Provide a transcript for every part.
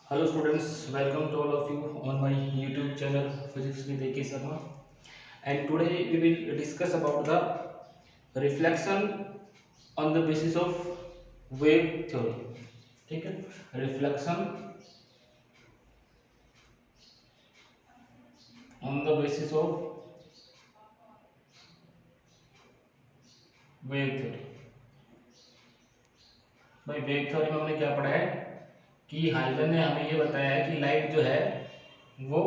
Hello students, welcome to all of you on my YouTube channel Physics with AK Sharma. And today we will discuss about the reflection on the basis of wave theory. ठीक है, reflection on the basis of wave theory. भाई wave theory में हमने क्या पढ़ा है कि Huygens ने हमें ये बताया है कि लाइट जो है वो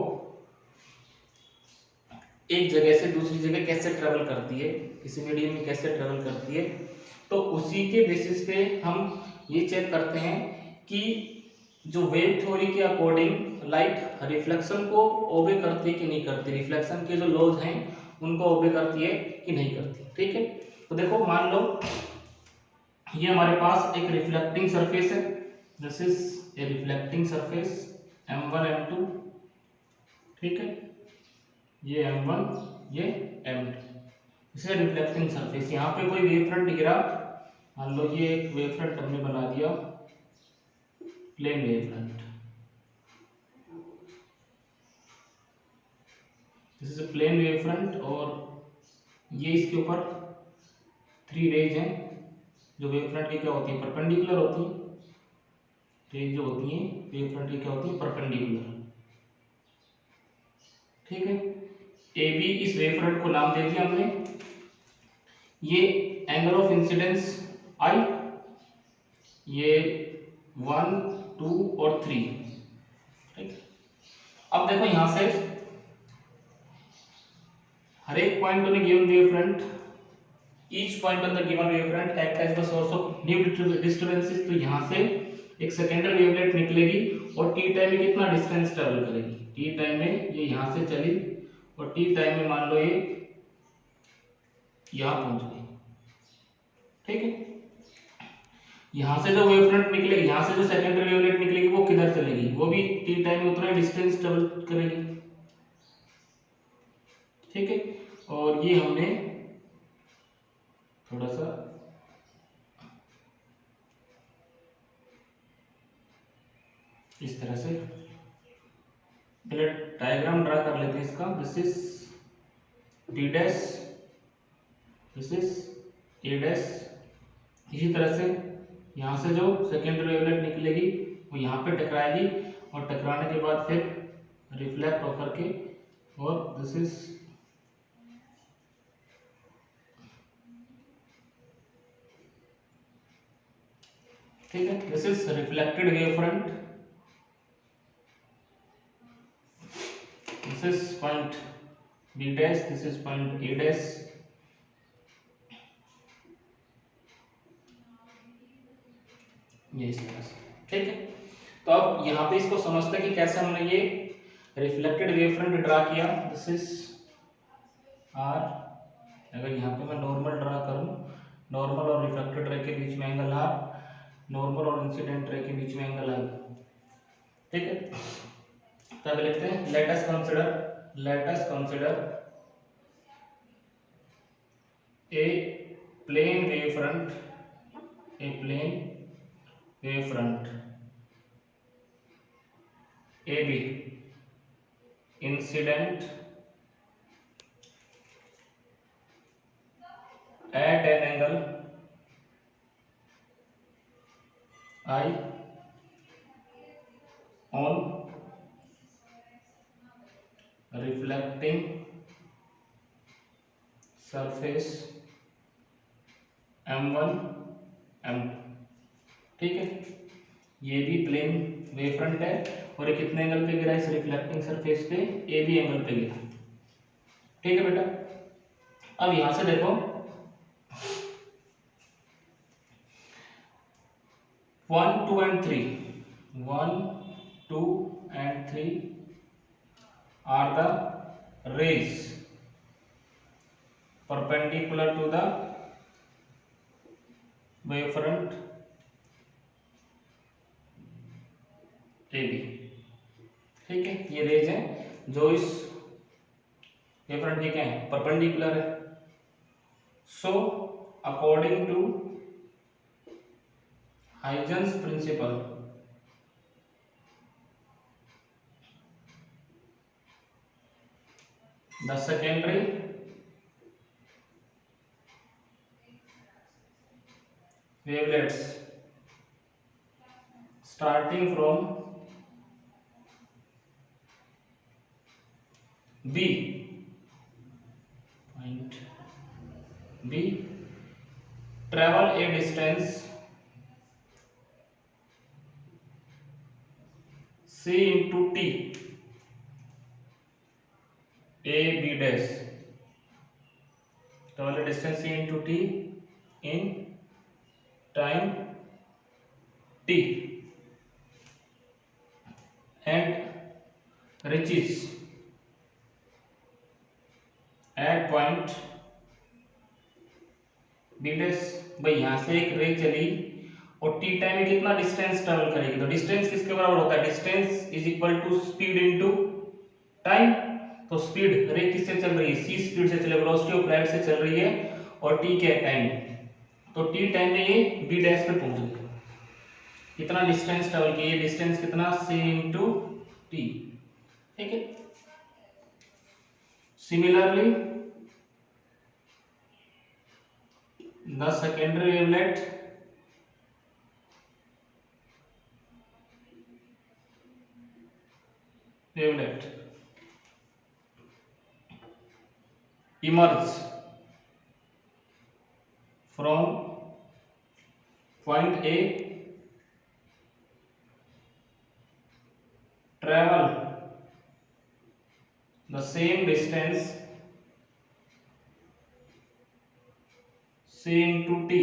एक जगह से दूसरी जगह कैसे ट्रेवल करती है, किसी मीडियम में कैसे ट्रेवल करती है। तो उसी के बेसिस पे हम ये चेक करते हैं कि जो वेव थ्योरी के अकॉर्डिंग लाइट रिफ्लेक्शन को ओबे करती है कि नहीं करती, रिफ्लेक्शन के जो लॉज हैं उनको ओबे करती है कि नहीं करती। ठीक है, तो देखो मान लो ये हमारे पास एक रिफ्लेक्टिंग सरफेस है, this is a reflecting surface m1 m2। ठीक है, ये m1 ये m2, इसे रिफ्लेक्टिंग सरफेस। यहाँ पे कोई वेव फ्रंट गिरा, मान लो ये एक वेव फ्रंट हमने बना दिया, plane wave front, this is plane wave front. और ये इसके ऊपर थ्री रेज हैं जो वेव फ्रंट की क्या होती है, परपेंडिकुलर होती है। रेज जो होती हैं वेव फ्रंट की क्या होती है, परपेंडिकुलर। ठीक है, ए बी इस वेव फ्रंट को नाम दे दिया हमने। ये एंगल ऑफ इंसिडेंस आई, ये 1 2 और 3। ठीक, अब देखो यहां से हर एक point on the given wave front, each point on the given wave front act as the source of new disturbances. तो यहां से एक सेकेंडरी वेवलेट निकलेगी और टी टाइम में कितना डिस्टेंस ट्रेवल करेगी, टी टाइम में ये यहां से चली और टी टाइम में मान लो ये यहां पहुंच गई। ठीक है, यहां से जो वेव फ्रंट निकलेगी, यहां से जो सेकेंडरी वेवलेट निकलेगी वो किधर चलेगी, वो भी टी टाइम में उतना डिस्टेंस ट्रेवल करेगी। ठीक है, और ये हमने थोड़ा सा इस तरह से पहले डायग्राम ड्रा कर लेते हैं इसका। This is D dash, this is a dash. इसी तरह से यहाँ से जो सेकेंडरी वेवलेट निकलेगी वो यहाँ पे टकराएगी और टकराने के बाद फिर रिफ्लेक्ट होकर के, और दिस इज ठीक है, this is reflected wave front, this is point B dash, this is point A dash. ये इस तरह से। ठीक है, तो अब यहाँ पे इसको समझते हैं कि कैसे हमने ये रिफ्लेक्टेड वेव फ्रंट ड्रा किया। दिस इज आर, अगर यहाँ पे मैं नॉर्मल ड्रा करूँ, नॉर्मल और रिफ्लेक्टेड रे के बीच में एंगल आर, नॉर्मल और इंसिडेंट रे के बीच में एंगल आई। ठीक है, तब लिखते हैं let us consider a plane wave front, a plane wave front A B incident at an angle I on reflecting surface m1 m2। ठीक है, ये भी प्लेन वेव फ्रंट है और ये कितने एंगल पे गिरा, इस रिफ्लेक्टिंग सरफेस पे ए बी एंगल पे गिरा। ठीक है बेटा, अब यहां से देखो 1 2 and 3, 1 2 and 3 are the rays perpendicular to the wave front AB। ठीक है, ये रेज है जो इस वेव फ्रंट के क्या है, परपेंडिकुलर है। So according to Huygens principle, the secondary wavelets starting from B, point B, travel a distance C into T, A B dash, travel a distance C into T in time T, and reaches at point B dash। भाई यहां से एक रे चली और T time में कितना distance travel करेगी, तो डिस्टेंस किसके बराबर होता है, distance is equal to speed into time. तो स्पीड रे किससे चल रही है, सी स्पीड से चले, वेलोसिटी ऑफ लाइट से चल रही है, और टी क्या है, टाइम। तो टी टाइम में ये बी डैश पे पहुंच गई, कितना डिस्टेंस ट्रेवल किया, ये डिस्टेंस कितना सी इनटू टी, ठीक है। Similarly the secondary wavelet emerge from point A, travel the same distance C into T,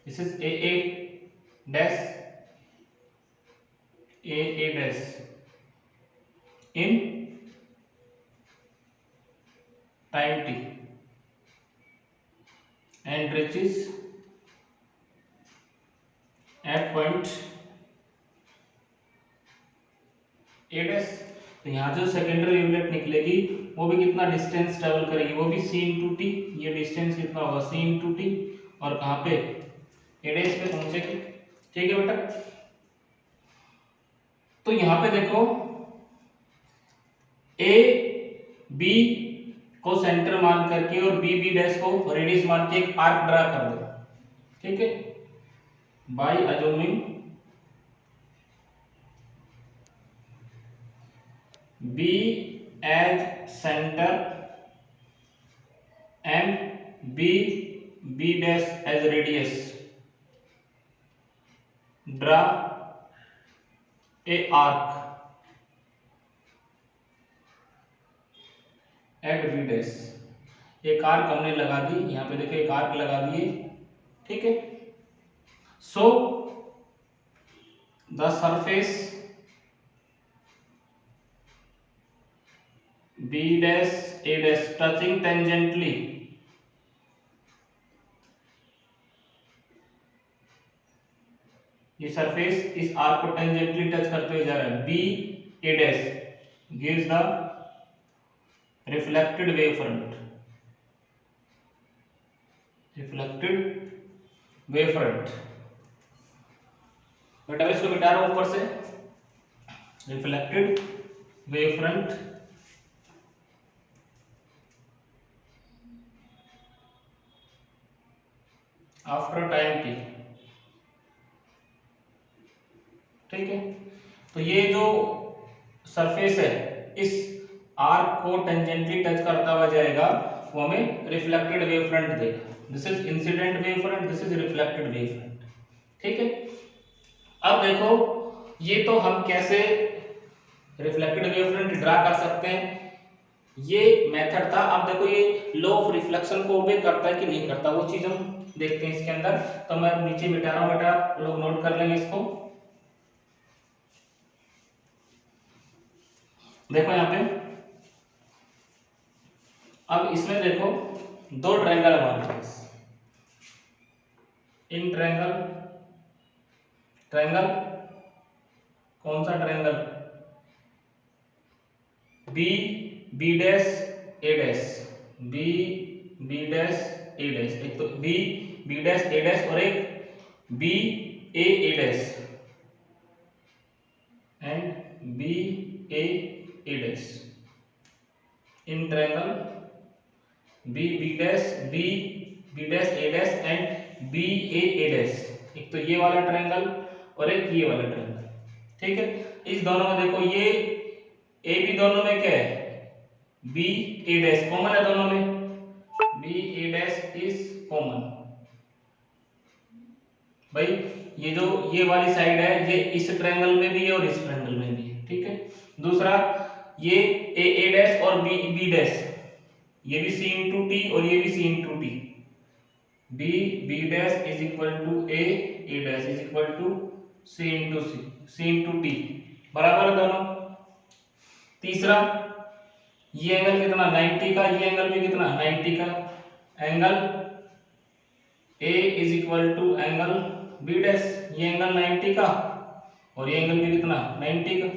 this is AA dash, AA dash in time T, and reaches at point A dash। तो यहाँ जो secondary wavelet निकलेगी वो भी कितना distance travel करेगी, वो भी C इंटू टी, ये डिस्टेंस कितना होगा C इंटू टी, और कहाँ पे A डैश पे पहुंचेगी, ठीक है बेटा। तो यहाँ पे देखो A B को सेंटर मान करके और B B डैश को रेडियस मान के एक आर्क ड्रा कर दो, ठीक है, by assuming B as center and B dash as radius, draw a arc at B dash। एक आर्क हमने लगा दी, यहाँ पे देखो एक आर्क लगा दिए, ठीक है। So the surface B dash A dash touching tangentially ये सरफेस इस आर्क को टेंजेंटली टच करते हुए जा रहा है, B A dash gives the reflected wavefront, reflected wavefront। बेटा इसको मिटा रहा हूं ऊपर से, reflected wavefront after time t, ठीक है। तो ये जो सरफेस है इस आर्क को टेंजेंटली टच करता हुआ जाएगा, वो हमें रिफ्लेक्टेड वेव फ्रंट देगा। This is incident wave front, this is reflected wave front, ठीक है। अब देखो ये तो हम कैसे रिफ्लेक्टेड वेव फ्रंट ड्रा कर सकते हैं, ये मेथड था। अब देखो ये लॉ ऑफ रिफ्लेक्शन को ओबे करता है कि नहीं करता, वो चीज हम देखते हैं इसके अंदर। तो मैं नीचे मिटा रहा हूं बेटा, लोग नोट कर लेंगे इसको। देखो यहाँ पे, अब इसमें देखो दो ट्रायंगल हमारे पास, इन ट्रायंगल, ट्रायंगल कौन सा triangle, B B dash A dash, B B dash A dash, एक तो B B dash A dash और एक B A dash and B A dash, in triangle B B dash B B dash A dash and B A dash. एक तो ये वाला triangle और एक ये वाला ट्रायंगल, ठीक है। इस दोनों में देखो ये ए बी दोनों में क्या है, बी ए डैश कॉमन है दोनों में, B A dash is common. भाई ये जो ये वाली साइड है ये इस ट्रायंगल में भी है और इस ट्रायंगल में भी है, ठीक है। दूसरा ये ए डैश और बी बी डैश, ये भी सी इंटू टी और ये भी C into T, B B dash is equal to A dash is equal to C into C into T, बराबर है दोनों। तीसरा ये एंगल कितना 90 का, ये एंगल भी कितना 90 का, angle A is equal to angle B dash, ये एंगल 90 का और ये एंगल भी कितना 90 का,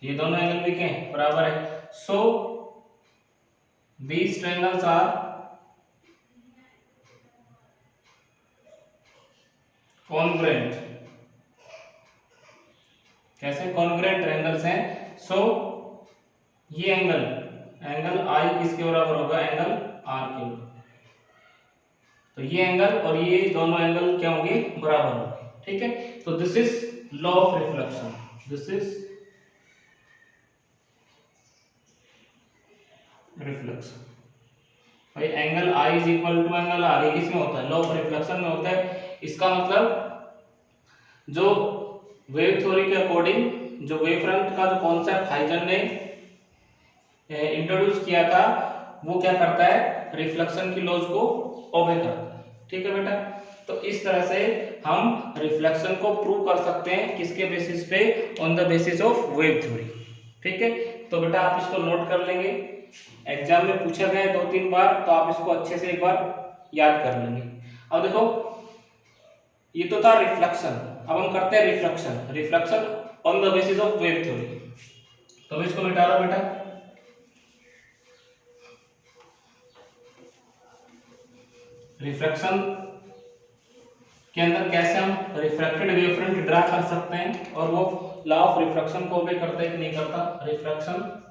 ये दोनों एंगल भी क्या है बराबर है। सो these triangles are congruent। कैसे congruent ट्रायंगल्स हैं। सो ये एंगल आई किसके बराबर होगा, एंगल आर के बराबर। तो ये एंगल और ये दोनों एंगल क्या होंगे, बराबर होंगे, ठीक है। तो this is law of reflection, this is reflection. भाई angle I is equal to angle R, ये किसमें होता है, लॉ ऑफ रिफ्लेक्शन में होता है। इसका मतलब जो वेव थ्योरी के अकॉर्डिंग जो वेव फ्रंट का जो कॉन्सेप्ट हाइजन ने इंट्रोड्यूस किया था वो क्या करता है, रिफ्लेक्शन की लॉज को ओबे करता है, ठीक है बेटा। तो इस तरह से हम रिफ्लेक्शन को प्रूव कर सकते हैं, किसके बेसिस पे, on the basis of wave theory, ठीक है। तो बेटा आप इसको नोट कर लेंगे, एग्जाम में पूछा गया है 2-3 बार, तो आप इसको अच्छे से एक बार याद कर लेंगे। अब देखो ये तो था रिफ्लेक्शन, अब हम करते हैं reflection on the basis of wave theory. तो मैं इसको मिटा रहा हूं बेटा। रिफ्लेक्शन के अंदर कैसे हम रिफ्रैक्टेड वेव फ्रंट ड्रा कर सकते हैं और वो लॉ ऑफ रिफ्लेक्शन को भी करता है कि नहीं करता, reflection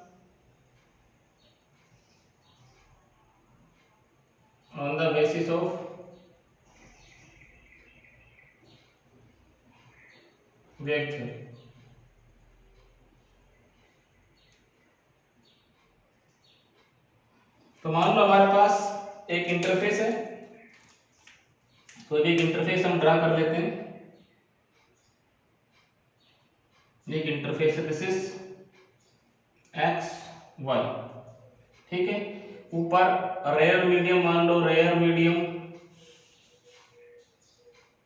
on the basis of wave theory। तो मान लो हमारे पास एक इंटरफेस है, तो एक इंटरफेस हम ड्रा कर लेते हैं। एक इंटरफेस है, दिस इज एक्स वाई, ठीक है। ऊपर रेयर मीडियम मान लो, रेयर मीडियम,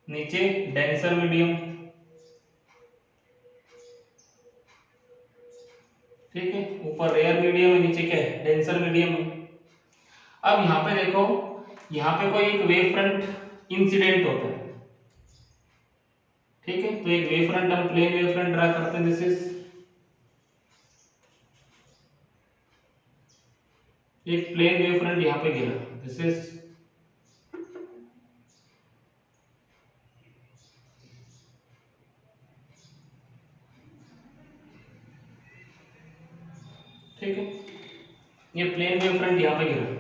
नीचे डेंसर मीडियम, ठीक है। ऊपर रेयर मीडियम है, नीचे क्या है, डेंसर मीडियम है। अब यहां पे देखो, यहां पे कोई एक वेव फ्रंट इंसिडेंट होता है, ठीक है। तो एक वेव फ्रंट हम प्लेन वेव फ्रंट ड्रा करते हैं, दिस इज एक प्लेन वेव फ्रंट यहां पे गिरा, दिस इज ठीक है, ये प्लेन वेव फ्रंट यहां पे गिरा।